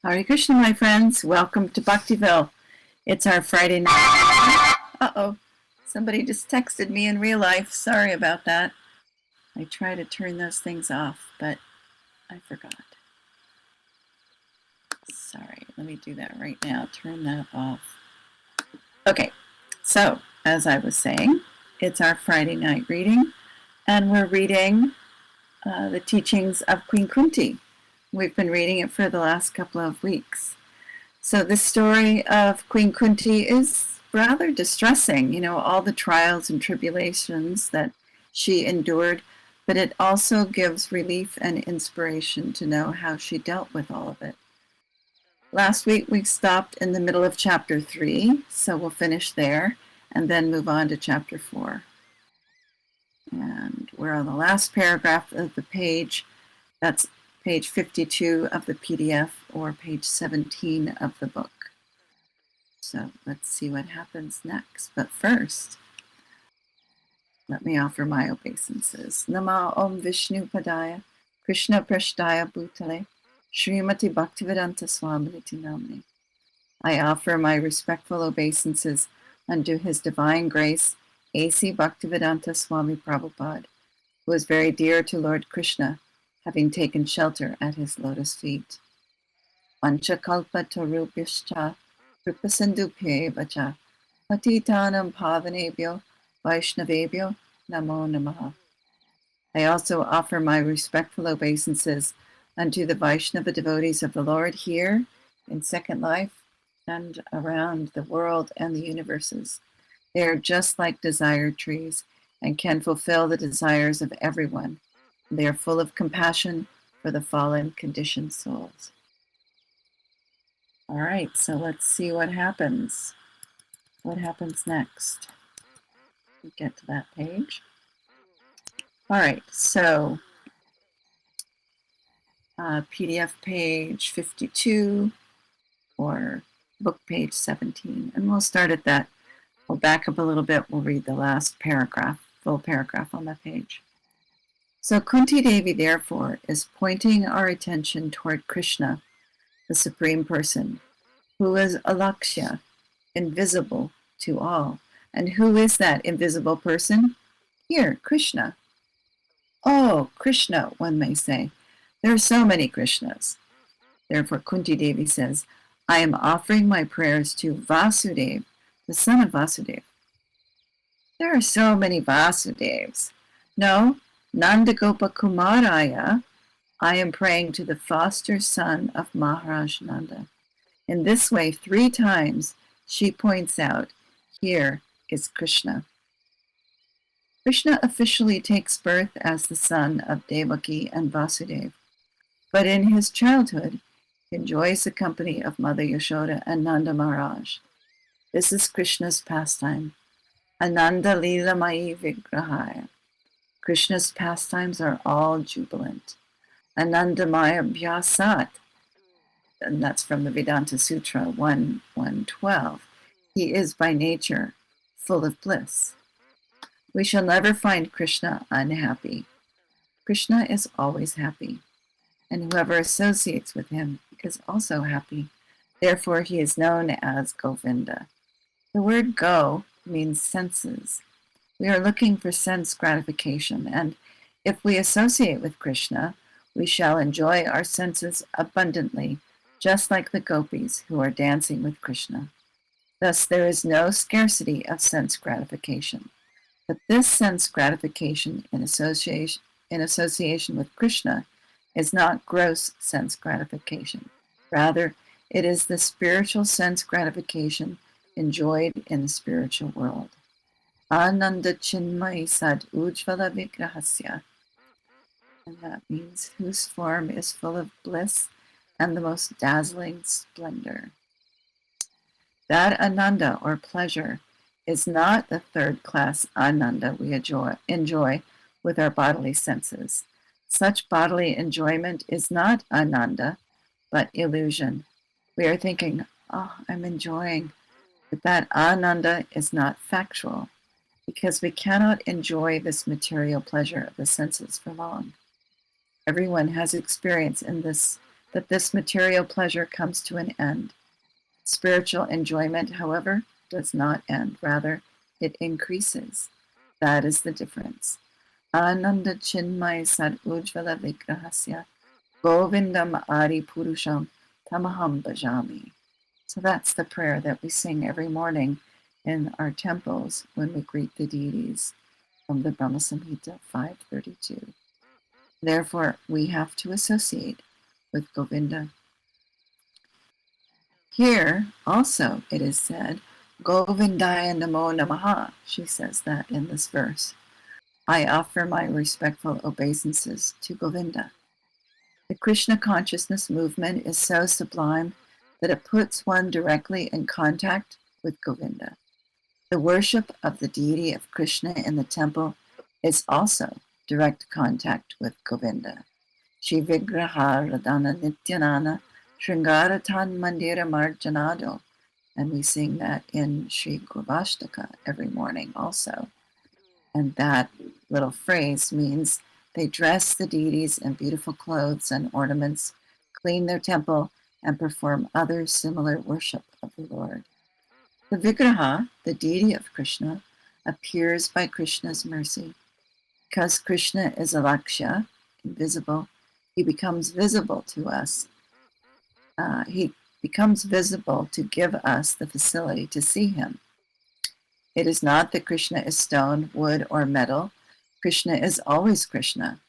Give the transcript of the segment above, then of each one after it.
Hare Krishna, my friends. Welcome to Bhaktiville. It's our Friday night. Uh-oh. Somebody just texted me in real life. Sorry about that. I try to turn those things off, but I forgot. Sorry. Let me do that right now. Turn that off. Okay. So, as I was saying, it's our Friday night reading, and we're reading the Teachings of Queen Kunti. We've been reading it for the last couple of weeks. So the story of Queen Kunti is rather distressing, all the trials and tribulations that she endured, but it also gives relief and inspiration to know how she dealt with all of it. Last week we stopped in the middle of chapter 3, so we'll finish there and then move on to chapter 4. And we're on the last paragraph of the page. That's page 52 of the PDF or page 17 of the book. So let's see what happens next. But first, let me offer my obeisances. Nama Om Vishnu Padaya, Krishna Prashtaya Bhutale, Srimati Bhaktivedanta Swaminiti Namani. I offer my respectful obeisances unto His Divine Grace, A.C. Bhaktivedanta Swami Prabhupada, who is very dear to Lord Krishna, having taken shelter at his lotus feet. Panchakalpa tarubhyascha kripasindubhye vacha patitanam pavanebhyo vaishnavebhyo namo namaha. I also offer my respectful obeisances unto the Vaishnava devotees of the Lord here in Second Life and around the world and the universes. They are just like desired trees and can fulfill the desires of everyone. They are full of compassion for the fallen, conditioned souls. All right, so let's see what happens. What happens next? We get to that page. All right, so PDF page 52 or book page 17. And we'll start at that. We'll back up a little bit. We'll read the last paragraph, full paragraph on that page. So Kunti Devi, therefore, is pointing our attention toward Krishna, the Supreme Person, who is Alakshya, invisible to all. And who is that invisible person? Here, Krishna. Oh, Krishna, one may say. There are so many Krishnas. Therefore, Kunti Devi says, I am offering my prayers to Vasudeva, the son of Vasudeva. There are so many Vasudevs. No, Nanda Gopa Kumaraya, I am praying to the foster son of Maharaj Nanda. In this way, 3 times, she points out, here is Krishna. Krishna officially takes birth as the son of Devaki and Vasudeva, but in his childhood, he enjoys the company of Mother Yashoda and Nanda Maharaj. This is Krishna's pastime, Ananda Lila Mai Vigrahaya. Krishna's pastimes are all jubilant. Anandamaya Bhyasat, and that's from the Vedanta Sutra 1.1.12. He is by nature full of bliss. We shall never find Krishna unhappy. Krishna is always happy, and whoever associates with him is also happy. Therefore, he is known as Govinda. The word go means senses. We are looking for sense gratification, and if we associate with Krishna, we shall enjoy our senses abundantly, just like the gopis who are dancing with Krishna. Thus, there is no scarcity of sense gratification. But this sense gratification in association with Krishna is not gross sense gratification. Rather, it is the spiritual sense gratification enjoyed in the spiritual world. Ananda Chinmay Sad Ujvala Vigrahasya. And that means whose form is full of bliss and the most dazzling splendor. That Ananda, or pleasure, is not the third-class Ananda we enjoy with our bodily senses. Such bodily enjoyment is not Ananda, but illusion. We are thinking, oh, I'm enjoying, but that Ananda is not factual, because we cannot enjoy this material pleasure of the senses for long. Everyone has experience in this that this material pleasure comes to an end. Spiritual enjoyment, however, does not end. Rather, it increases. That is the difference. Ananda Chinmay Sad Ujvala Vigrahasya Govindam Adi Purusham Tamaham Bhajami. So that's the prayer that we sing every morning in our temples when we greet the deities from the Brahma Samhita 532. Therefore, we have to associate with Govinda. Here also it is said, Govindaya Namo Namaha. She says that in this verse. I offer my respectful obeisances to Govinda. The Krishna consciousness movement is so sublime that it puts one directly in contact with Govinda. The worship of the deity of Krishna in the temple is also direct contact with Govinda. Shri Vigraha Radhana Nityanana Shringaratan Mandira Marjanado. And we sing that in Shri Gurvashtaka every morning also. And that little phrase means they dress the deities in beautiful clothes and ornaments, clean their temple, and perform other similar worship of the Lord. The Vigraha, the deity of Krishna, appears by Krishna's mercy. Because Krishna is Alakshya, invisible, he becomes visible to us. He becomes visible to give us the facility to see him. It is not that Krishna is stone, wood, or metal. Krishna is always Krishna.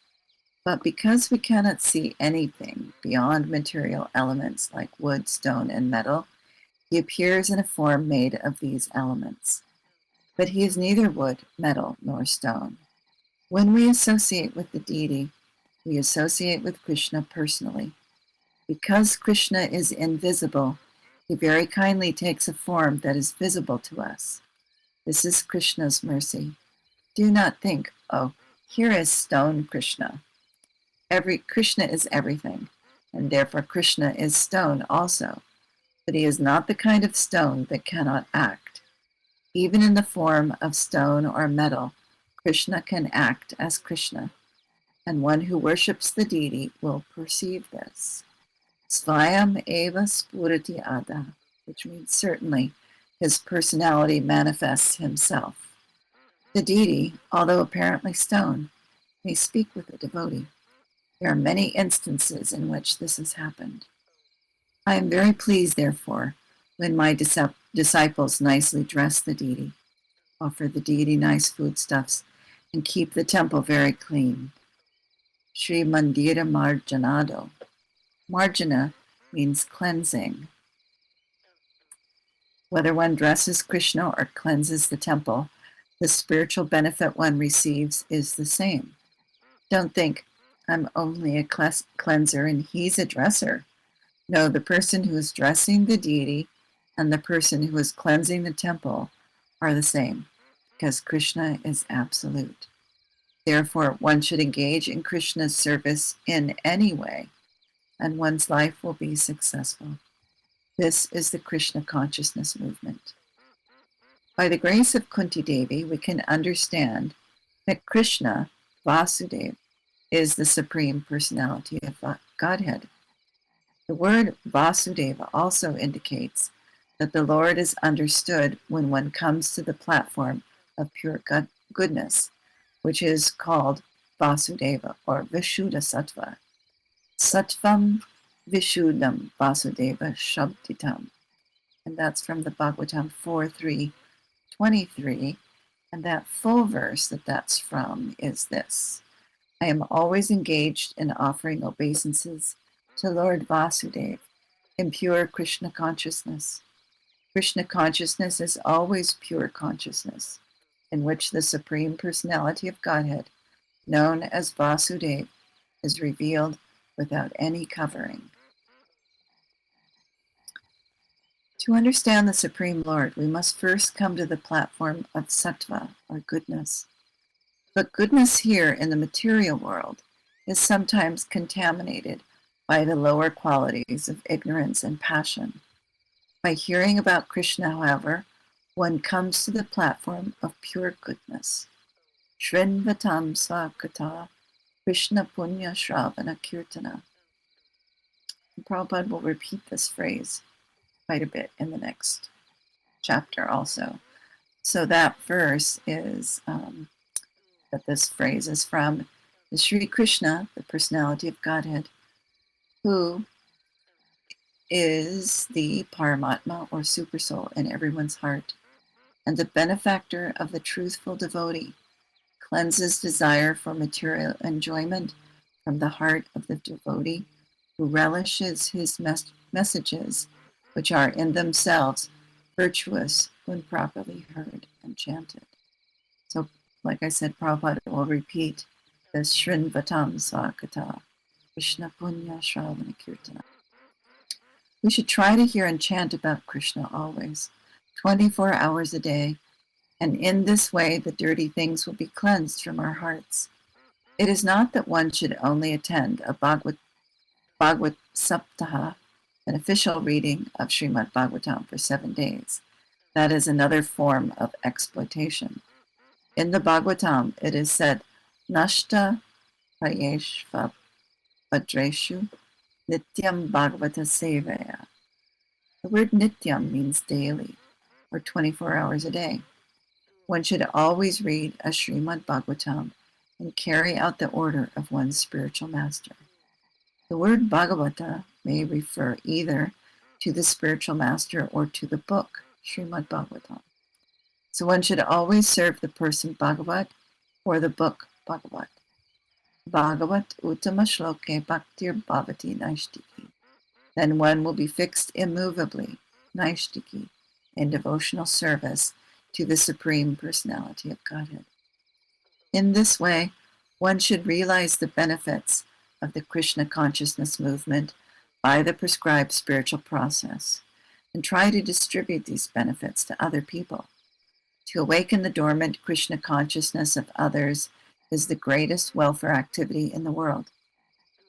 But because we cannot see anything beyond material elements like wood, stone, and metal, he appears in a form made of these elements. But he is neither wood, metal, nor stone. When we associate with the deity, we associate with Krishna personally. Because Krishna is invisible, he very kindly takes a form that is visible to us. This is Krishna's mercy. Do not think, oh, here is stone Krishna. Krishna is everything, and therefore Krishna is stone also. But he is not the kind of stone that cannot act. Even in the form of stone or metal, Krishna can act as Krishna, and one who worships the deity will perceive this. Svayam eva spurati ada, which means certainly his personality manifests himself. The deity, although apparently stone, may speak with a devotee. There are many instances in which this has happened. I am very pleased, therefore, when my disciples nicely dress the deity, offer the deity nice foodstuffs, and keep the temple very clean. Sri Mandira Marjanado. Marjana means cleansing. Whether one dresses Krishna or cleanses the temple, the spiritual benefit one receives is the same. Don't think, I'm only a cleanser and he's a dresser. No, the person who is dressing the deity and the person who is cleansing the temple are the same, because Krishna is absolute. Therefore, one should engage in Krishna's service in any way, and one's life will be successful. This is the Krishna consciousness movement. By the grace of Kunti Devi, we can understand that Krishna, Vasudeva, is the Supreme Personality of Godhead. The word Vasudeva also indicates that the Lord is understood when one comes to the platform of pure goodness, which is called Vasudeva or Vishuddha Sattva. Sattvam Vishuddham Vasudeva Shabditam. And that's from the Bhagavatam 4.3.23. And that full verse that's from is this. I am always engaged in offering obeisances to Lord Vasudeva in pure Krishna consciousness. Krishna consciousness is always pure consciousness, in which the Supreme Personality of Godhead, known as Vasudeva, is revealed without any covering. To understand the Supreme Lord, we must first come to the platform of sattva, or goodness. But goodness here in the material world is sometimes contaminated by the lower qualities of ignorance and passion. By hearing about Krishna, however, one comes to the platform of pure goodness. Shrinvatam Svakata Krishna Punya Shravana Kirtana. Prabhupada will repeat this phrase quite a bit in the next chapter also. So that verse is, that this phrase is from the Sri Krishna, the personality of Godhead, who is the Paramatma or Supersoul in everyone's heart, and the benefactor of the truthful devotee, cleanses desire for material enjoyment from the heart of the devotee who relishes his messages, which are in themselves virtuous when properly heard and chanted. So, like I said, Prabhupada will repeat this Shrinvatam Svakata, Krishna Punya Shravana Kirtana. We should try to hear and chant about Krishna always, 24 hours a day, and in this way the dirty things will be cleansed from our hearts. It is not that one should only attend a Bhagavad Saptaha, an official reading of Srimad Bhagavatam for 7 days. That is another form of exploitation. In the Bhagavatam, it is said, Nashta Prayeshva Bhadreshu Nityam Bhagavata Sevaya. The word Nityam means daily, or 24 hours a day. One should always read a Srimad Bhagavatam and carry out the order of one's spiritual master. The word Bhagavata may refer either to the spiritual master or to the book, Srimad Bhagavatam. So one should always serve the person Bhagavat or the book Bhagavat. Bhagavat Uttama Shloke Bhaktir Bhavati Naishtiki. Then one will be fixed immovably, Naishtiki, in devotional service to the Supreme Personality of Godhead. In this way, one should realize the benefits of the Krishna consciousness movement by the prescribed spiritual process and try to distribute these benefits to other people. To awaken the dormant Krishna consciousness of others is the greatest welfare activity in the world.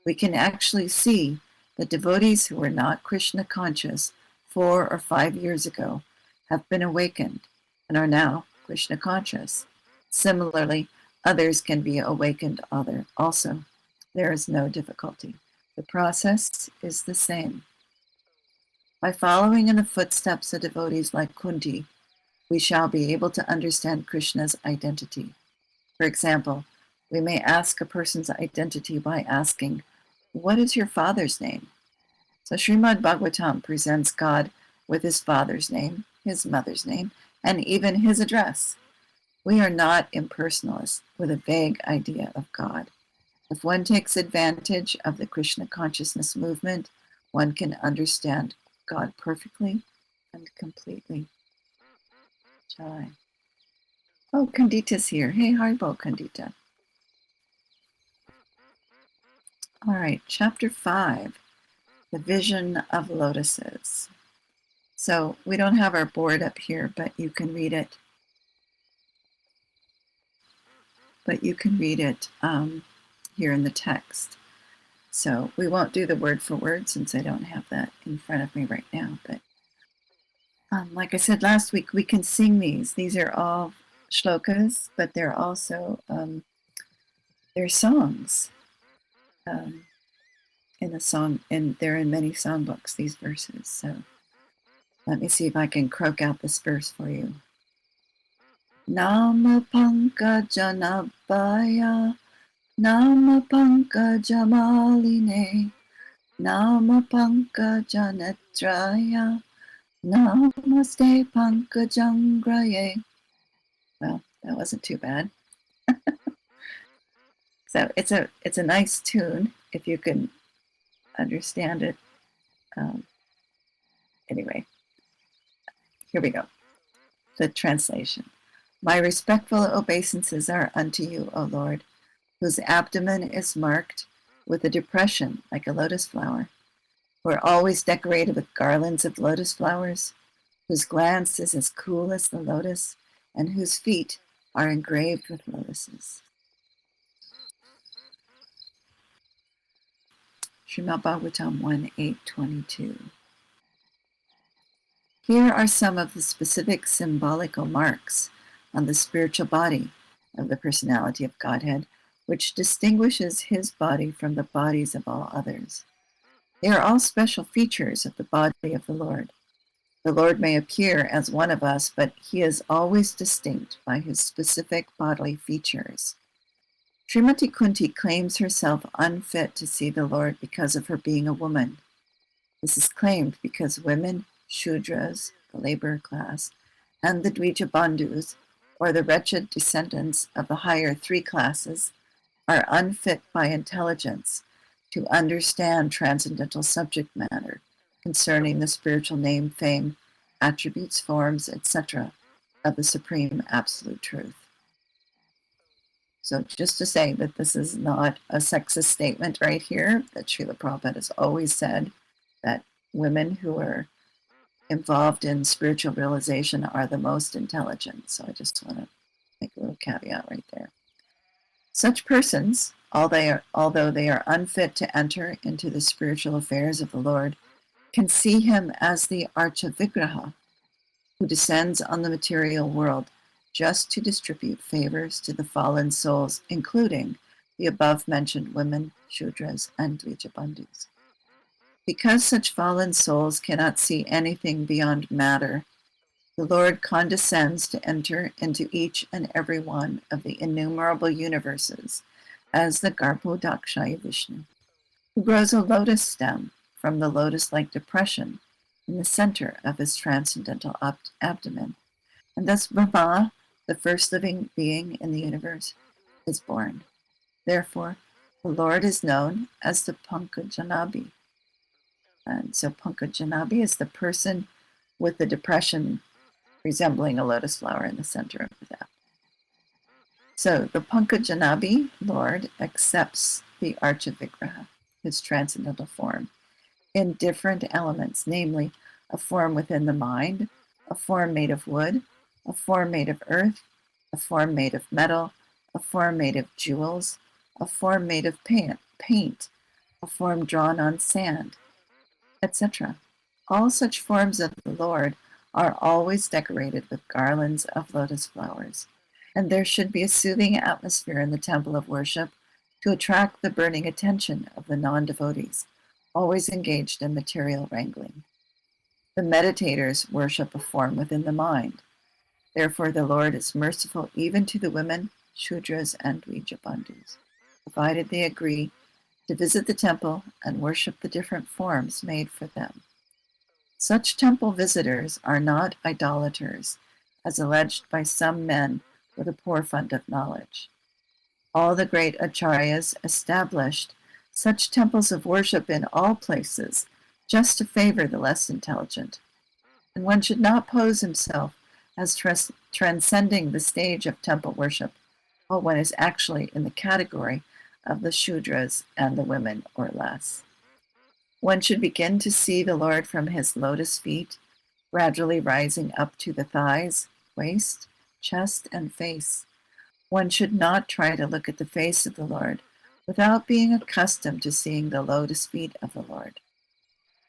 We can actually see that devotees who were not Krishna conscious 4 or 5 years ago have been awakened and are now Krishna conscious. Similarly, others can be awakened also. There is no difficulty. The process is the same. By following in the footsteps of devotees like Kunti, we shall be able to understand Krishna's identity. For example, we may ask a person's identity by asking, "What is your father's name?" So Srimad Bhagavatam presents God with his father's name, his mother's name, and even his address. We are not impersonalists with a vague idea of God. If one takes advantage of the Krishna consciousness movement, one can understand God perfectly and completely. Shall I? Oh, Kandita's here. Hey, Haribo, Kandita. All right, chapter 5, the vision of lotuses. So we don't have our board up here, but you can read it. Here in the text. So we won't do the word for word since I don't have that in front of me right now. But like I said last week, we can sing these. These are all shlokas, but they're also they're songs. In a song, and they're in many songbooks, these verses. So let me see if I can croak out this verse for you. Nama Pankajanabhaya, Nama Pankajamaline, Nama Pankajanetraya, Namaste Pankajangraye. Well, that wasn't too bad. So it's a nice tune if you can understand it. Anyway, here we go. The translation. My respectful obeisances are unto you, O Lord, whose abdomen is marked with a depression like a lotus flower, who are always decorated with garlands of lotus flowers, whose glance is as cool as the lotus, and whose feet are engraved with lotuses. Srimad Bhagavatam 1:8-22. Here are some of the specific symbolical marks on the spiritual body of the personality of Godhead, which distinguishes his body from the bodies of all others. They are all special features of the body of the Lord. The Lord may appear as one of us, but he is always distinct by his specific bodily features. Srimati Kunti claims herself unfit to see the Lord because of her being a woman. This is claimed because women, Shudras, the labor class, and the Dvija Bandhus, or the wretched descendants of the higher three classes, are unfit by intelligence to understand transcendental subject matter concerning the spiritual name, fame, attributes, forms, etc. of the Supreme Absolute Truth. So just to say that this is not a sexist statement right here, that Srila Prabhupada has always said that women who are involved in spiritual realization are the most intelligent. So I just want to make a little caveat right there. Such persons, although they are unfit to enter into the spiritual affairs of the Lord, can see him as the Archa Vigraha, who descends on the material world just to distribute favors to the fallen souls, including the above-mentioned women, Shudras, and Dvija Bandhus. Because such fallen souls cannot see anything beyond matter, the Lord condescends to enter into each and every one of the innumerable universes as the Garbhodakshaya Vishnu, who grows a lotus stem from the lotus-like depression in the center of his transcendental abdomen. And thus Brahma, the first living being in the universe, is born. Therefore, the Lord is known as the Pankajanabi. And so Pankajanabi is the person with the depression resembling a lotus flower in the center of his abdomen. So the Pankajanabi Lord accepts the Archa Vigraha, his transcendental form, in different elements, namely a form within the mind, a form made of wood, a form made of earth, a form made of metal, a form made of jewels, a form made of paint, a form drawn on sand, etc. All such forms of the Lord are always decorated with garlands of lotus flowers, and there should be a soothing atmosphere in the temple of worship to attract the burning attention of the non-devotees, always engaged in material wrangling. The meditators worship a form within the mind. Therefore, the Lord is merciful even to the women, Shudras, and Dvija Bandhus, provided they agree to visit the temple and worship the different forms made for them. Such temple visitors are not idolaters, as alleged by some men with a poor fund of knowledge. All the great acharyas established such temples of worship in all places, just to favor the less intelligent. And one should not pose himself as transcending the stage of temple worship, while one is actually in the category of the Shudras and the women or less. One should begin to see the Lord from his lotus feet, gradually rising up to the thighs, waist, chest, and face. One should not try to look at the face of the Lord without being accustomed to seeing the lotus feet of the Lord.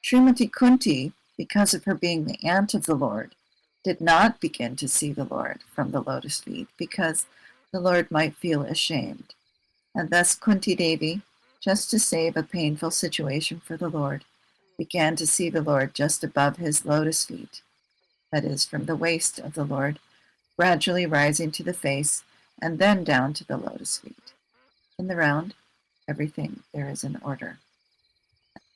Srimati Kunti, because of her being the aunt of the Lord, did not begin to see the Lord from the lotus feet because the Lord might feel ashamed. And thus Kunti Devi, just to save a painful situation for the Lord, began to see the Lord just above his lotus feet, that is, from the waist of the Lord, gradually rising to the face and then down to the lotus feet. In the round, everything there is in order.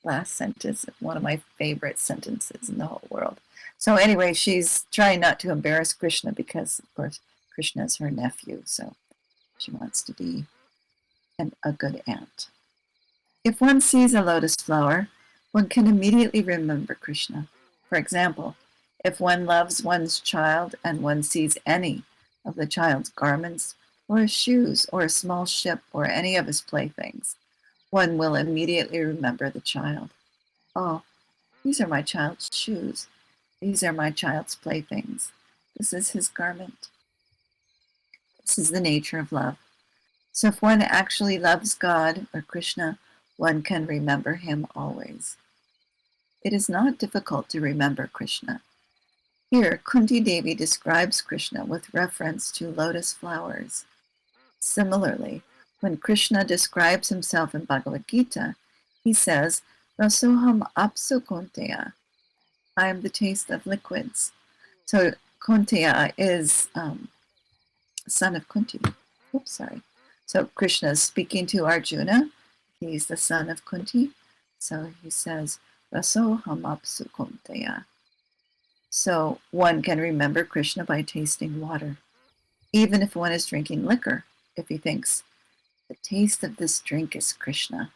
Last sentence, one of my favorite sentences in the whole world. So anyway, she's trying not to embarrass Krishna because, of course, Krishna is her nephew, so she wants to be a good aunt. If one sees a lotus flower, one can immediately remember Krishna. For example, if one loves one's child and one sees any of the child's garments, or his shoes, or a small ship, or any of his playthings, one will immediately remember the child. Oh, these are my child's shoes. These are my child's playthings. This is his garment. This is the nature of love. So if one actually loves God or Krishna, one can remember him always. It is not difficult to remember Krishna. Here, Kunti Devi describes Krishna with reference to lotus flowers. Similarly, when Krishna describes himself in Bhagavad Gita, he says, Rasoham apsu Kunteya. I am the taste of liquids. So Kunteya is son of Kunti. Oops, sorry. So Krishna is speaking to Arjuna. He's the son of Kunti. So he says, Rasoham apsu Kunteya. So one can remember Krishna by tasting water, even if one is drinking liquor. If he thinks, the taste of this drink is Krishna,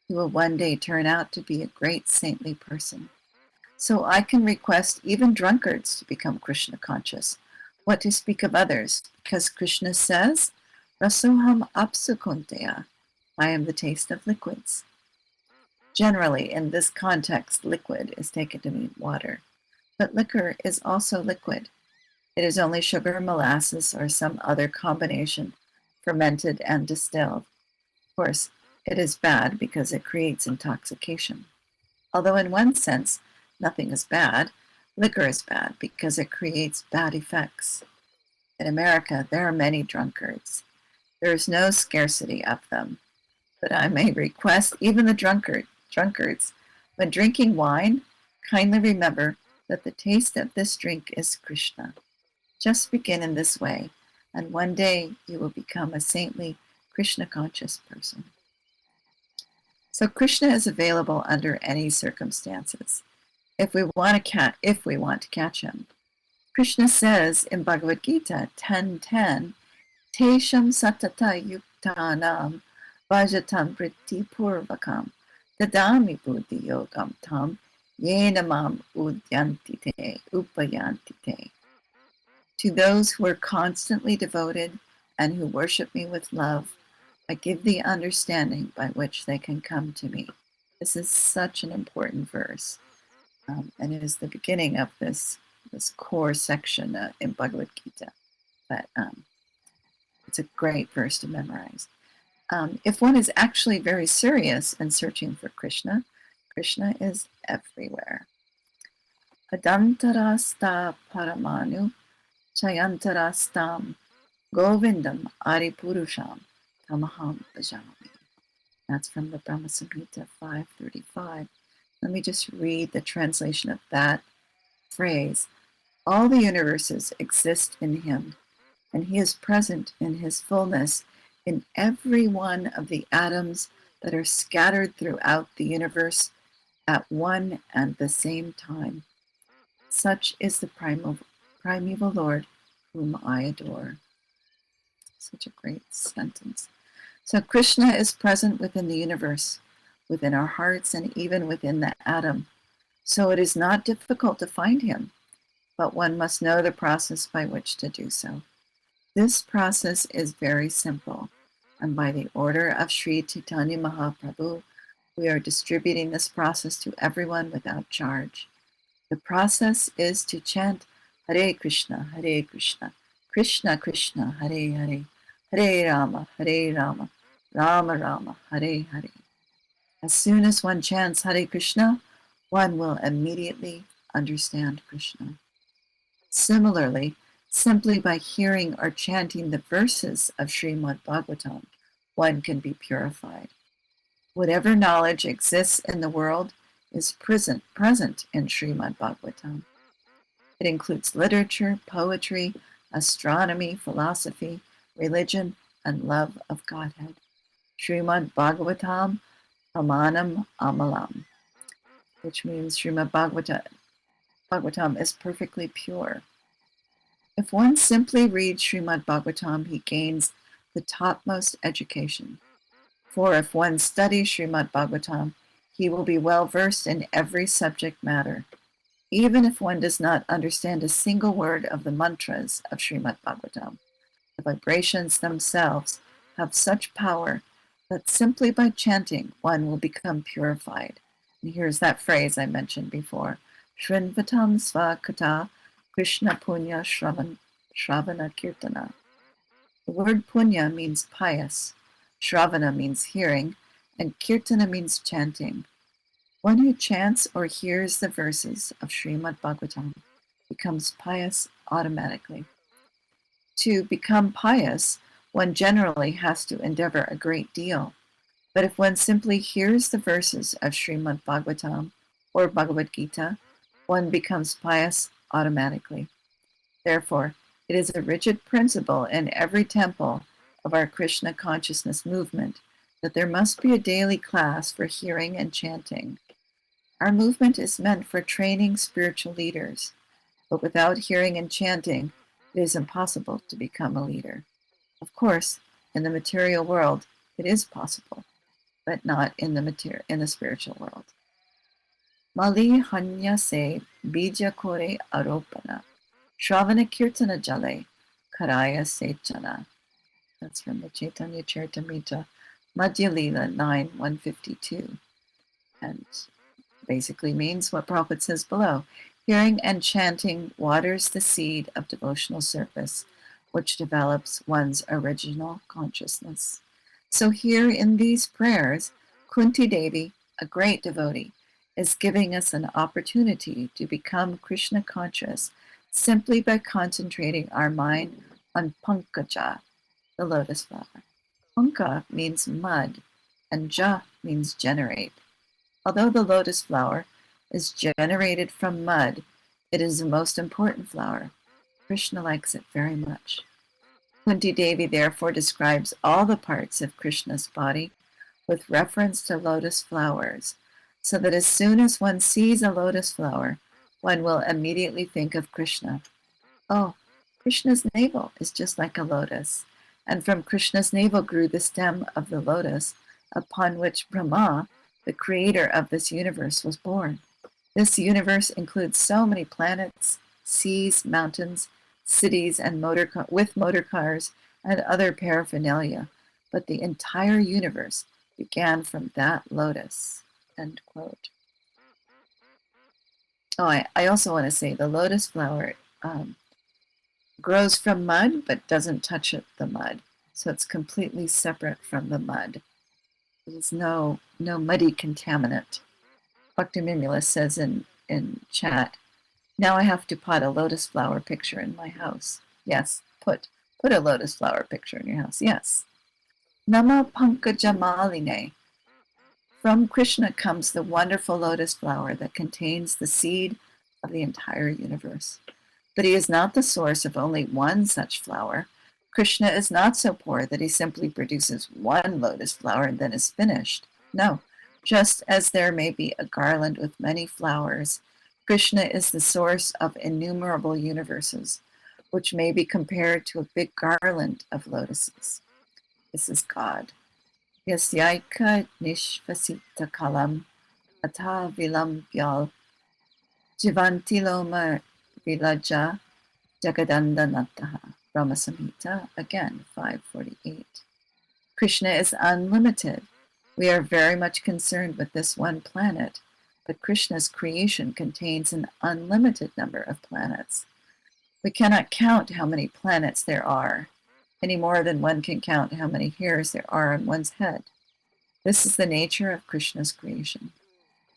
he will one day turn out to be a great saintly person. So I can request even drunkards to become Krishna conscious. What to speak of others? Because Krishna says, Rasoham apsu Kunteya. I am the taste of liquids. Generally, in this context, liquid is taken to mean water. But liquor is also liquid. It is only sugar, molasses, or some other combination, fermented and distilled. Of course, it is bad because it creates intoxication. Although in one sense, nothing is bad, liquor is bad because it creates bad effects. In America, there are many drunkards. There is no scarcity of them. But I may request even the drunkards, when drinking wine, kindly remember that the taste of this drink is Krishna. Just begin in this way, and one day you will become a saintly, Krishna-conscious person. So Krishna is available under any circumstances. If we want to catch him, Krishna says in Bhagavad Gita 10:10, Tesham satata yuktanam vajatam priti purvakam dadami buddhi yogam tam yena mam upayantite. To those who are constantly devoted and who worship me with love, I give the understanding by which they can come to me. This is such an important verse, and it is the beginning of this core section in Bhagavad Gita. But it's a great verse to memorize. If one is actually very serious and searching for Krishna, Krishna is everywhere. Adantarasta paramanu chayantarastam govindam aripurusham tamaham bhajami. That's from the Brahma Samhita 5:35. Let me just read the translation of that phrase. All the universes exist in him, and he is present in his fullness in every one of the atoms that are scattered throughout the universe at one and the same time. Such is the primeval Lord whom I adore. Such a great sentence. So Krishna is present within the universe, within our hearts, and even within the atom. So it is not difficult to find him, but one must know the process by which to do so. This process is very simple, and by the order of Sri Chaitanya Mahaprabhu, we are distributing this process to everyone without charge. The process is to chant Hare Krishna, Krishna Krishna, Hare Hare, Hare Rama, Rama Rama, Hare Hare. As soon as one chants Hare Krishna, one will immediately understand Krishna. Similarly, simply by hearing or chanting the verses of Srimad Bhagavatam, one can be purified. Whatever knowledge exists in the world is present in Srimad Bhagavatam. It includes literature, poetry, astronomy, philosophy, religion, and love of Godhead. Srimad Bhagavatam Amanam Amalam, which means Srimad Bhagavatam is perfectly pure. If one simply reads Srimad Bhagavatam, he gains the topmost education. For if one studies Srimad Bhagavatam, he will be well versed in every subject matter. Even if one does not understand a single word of the mantras of Srimad Bhagavatam, the vibrations themselves have such power that simply by chanting one will become purified. And here's that phrase I mentioned before. Shrinvatam svakata Krishna punya shravana kirtana. The word punya means pious, shravana means hearing, and kirtana means chanting. One who chants or hears the verses of Srimad Bhagavatam becomes pious automatically. To become pious, one generally has to endeavor a great deal. But if one simply hears the verses of Srimad Bhagavatam or Bhagavad Gita, one becomes pious automatically. Therefore, it is a rigid principle in every temple of our Krishna consciousness movement that there must be a daily class for hearing and chanting. Our movement is meant for training spiritual leaders, but without hearing and chanting, it is impossible to become a leader. Of course, in the material world, it is possible, but not in the spiritual world. Mali hanya se bija kore aropana, Shravana Kirtana Jale, Karaya Sechana. That's from the Chaitanya Charitamrita, Madhya Lila 9:152. And basically means what Prabhupada says below. Hearing and chanting waters the seed of devotional service, which develops one's original consciousness. So here in these prayers, Kunti Devi, a great devotee, is giving us an opportunity to become Krishna conscious simply by concentrating our mind on Pankaja, the lotus flower. Panka means mud, and Ja means generate. Although the lotus flower is generated from mud, it is the most important flower. Krishna likes it very much. Kunti Devi therefore describes all the parts of Krishna's body with reference to lotus flowers, so that as soon as one sees a lotus flower, one will immediately think of Krishna. Oh, Krishna's navel is just like a lotus, and from Krishna's navel grew the stem of the lotus, upon which Brahma, the creator of this universe, was born. This universe includes so many planets, seas, mountains, cities, and motor cars and other paraphernalia, but the entire universe began from that lotus. End quote. Oh, I also want to say the lotus flower grows from mud but doesn't touch the mud, so it's completely separate from the mud. There's no muddy contaminant. Bhaktiville says in chat, now I have to put a lotus flower picture in my house. Yes, put a lotus flower picture in your house. Yes. Nama Pankajamaline. From Krishna comes the wonderful lotus flower that contains the seed of the entire universe. But he is not the source of only one such flower. Krishna is not so poor that he simply produces one lotus flower and then is finished. No, just as there may be a garland with many flowers, Krishna is the source of innumerable universes, which may be compared to a big garland of lotuses. This is God. Yasyaika nishvasita kalam ata vilam vyal jivantiloma vilaja Jagadandanataha, Brahma Samhita, again, 548. Krishna is unlimited. We are very much concerned with this one planet, but Krishna's creation contains an unlimited number of planets. We cannot count how many planets there are, any more than one can count how many hairs there are on one's head. This is the nature of Krishna's creation.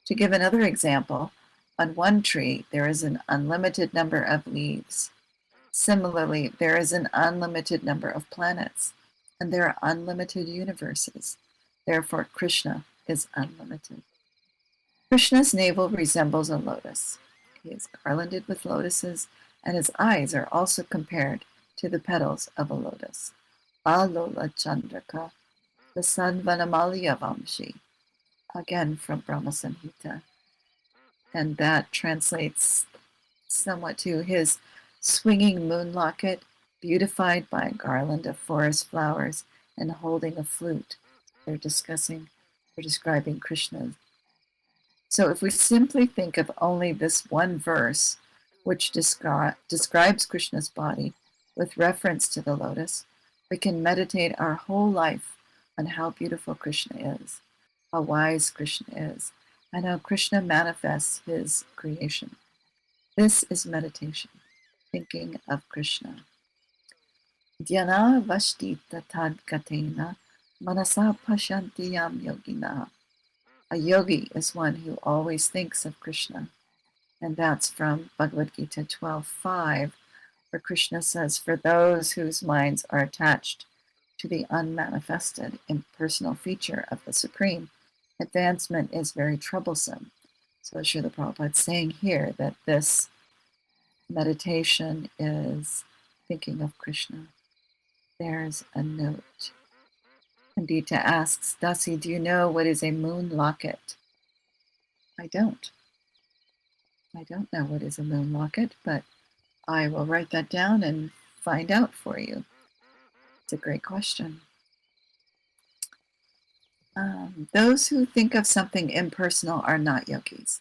To give another example, on one tree there is an unlimited number of leaves. Similarly, there is an unlimited number of planets, and there are unlimited universes. Therefore, Krishna is unlimited. Krishna's navel resembles a lotus. He is garlanded with lotuses, and his eyes are also compared to the petals of a lotus. Alola Chandraka, the Sanvanamalya Vamshi, again from Brahma Samhita. And that translates somewhat to his swinging moon locket, beautified by a garland of forest flowers and holding a flute. They're describing Krishna. So if we simply think of only this one verse, which describes Krishna's body with reference to the lotus, we can meditate our whole life on how beautiful Krishna is, how wise Krishna is, and how Krishna manifests his creation. This is meditation, thinking of Krishna. Dhyana vashtita tadkatena manasa pashanti yam yogina. A yogi is one who always thinks of Krishna. And that's from Bhagavad Gita 12:5, where Krishna says, for those whose minds are attached to the unmanifested impersonal feature of the Supreme, advancement is very troublesome. So Srila Prabhupada is saying here that this meditation is thinking of Krishna. There's a note. Pandita asks, Dasi, do you know what is a moon locket? I don't. I don't know what is a moon locket, but I will write that down and find out for you. It's a great question. Those who think of something impersonal are not yogis.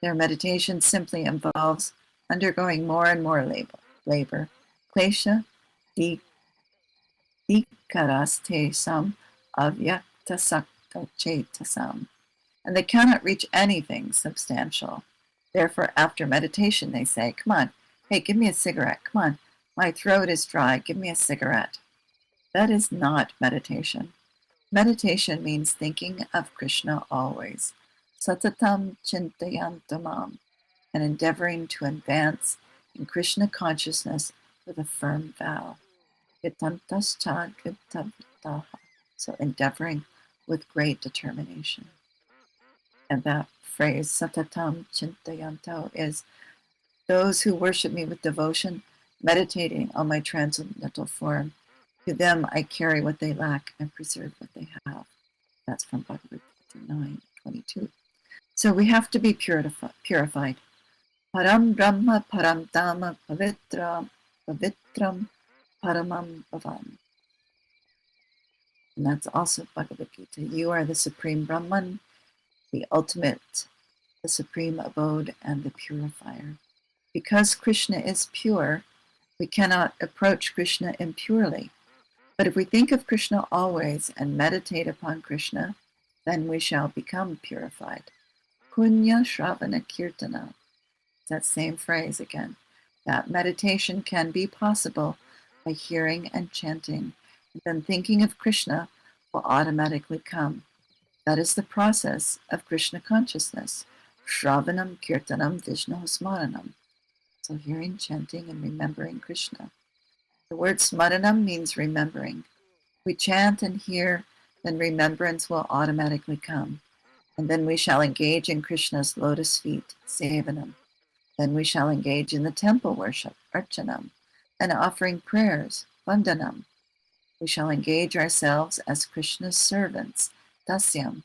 Their meditation simply involves undergoing more and more labor. Klesha dikaraste avyaktasakta chetasam. And they cannot reach anything substantial. Therefore, after meditation, they say, come on, hey, give me a cigarette. Come on, my throat is dry. Give me a cigarette. That is not meditation. Meditation means thinking of Krishna always, satatam chintayantamam, and endeavoring to advance in Krishna consciousness with a firm vow. Gitantascha gitavitaha, so endeavoring with great determination. And that phrase, satatam chintayanto, is those who worship me with devotion, meditating on my transcendental form. To them I carry what they lack and preserve what they have. That's from Bhagavad Gita 9:22. So we have to be purified. Param Brahma, Param Dhamma, Pavitram, Paramam Bhavan. And that's also Bhagavad Gita. You are the Supreme Brahman, the ultimate, the supreme abode, and the purifier. Because Krishna is pure, we cannot approach Krishna impurely. But if we think of Krishna always and meditate upon Krishna, then we shall become purified. Punya Shravana Kirtana. That same phrase again. That meditation can be possible by hearing and chanting. And then thinking of Krishna will automatically come. That is the process of Krishna consciousness. Shravanam Kirtanam Vishnu Smaranam. So hearing, chanting, and remembering Krishna. The word smaranam means remembering. We chant and hear, then remembrance will automatically come. And then we shall engage in Krishna's lotus feet, sevanam. Then we shall engage in the temple worship, archanam, and offering prayers, vandanam. We shall engage ourselves as Krishna's servants, dasyam.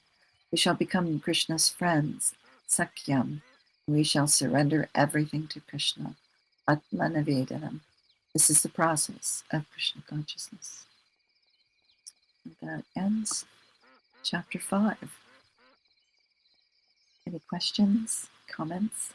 We shall become Krishna's friends, sakyam. We shall surrender everything to Krishna, atmanavedanam. This is the process of Krishna consciousness. And that ends chapter 5. Any questions, comments?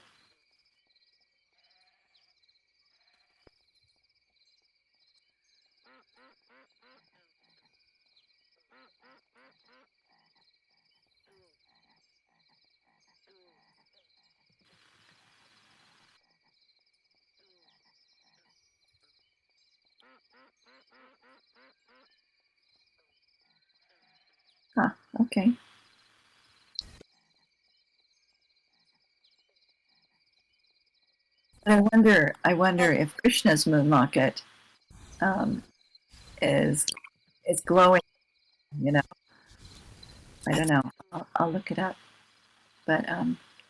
Okay. But I wonder if Krishna's moon locket is glowing. You know, I don't know. I'll look it up. But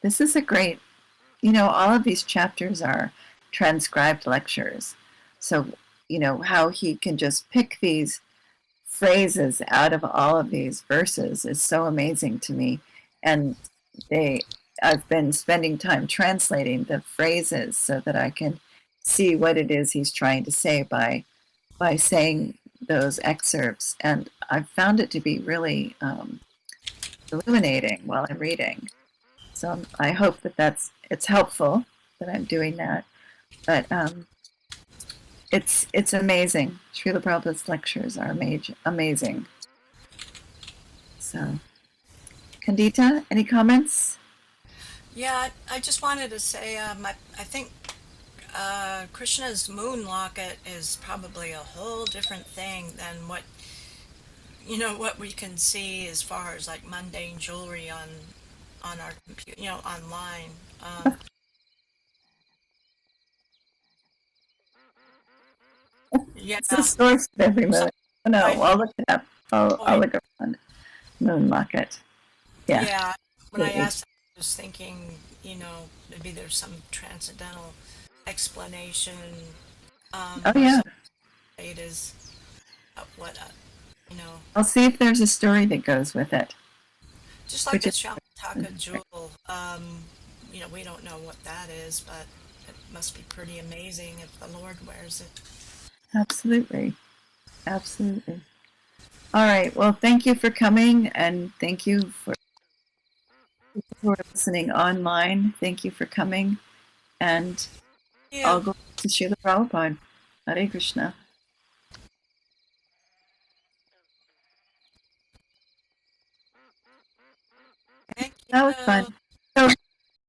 this is a great. All of these chapters are transcribed lectures. So how he can just pick these phrases out of all of these verses is so amazing to me. And I've been spending time translating the phrases so that I can see what it is he's trying to say by saying those excerpts. And I've found it to be really illuminating while I'm reading. So I hope that it's helpful that I'm doing that. But it's amazing. Srila Prabhupada's lectures are amazing. So, Kandita, any comments? Yeah, I just wanted to say, I think Krishna's moon locket is probably a whole different thing than what we can see as far as like mundane jewelry on our computer, online. Um, It's the yeah, source of every so moon. Oh, no, I I'll look it up. oh, I'll look up on moon locket. Yeah, yeah. When I absolutely. asked, I was thinking, maybe there's some transcendental explanation. Oh, yeah. So it is what you know, I'll see if there's a story that goes with it, just like which the is Shamataka jewel. We don't know what that is, but it must be pretty amazing if the Lord wears it. absolutely. Absolutely. All right. Well, thank you for coming, and thank you for people who are listening online. Thank you for coming, and I'll You, go to Srila Prabhupada. Hare Krishna. thank That was you. fun.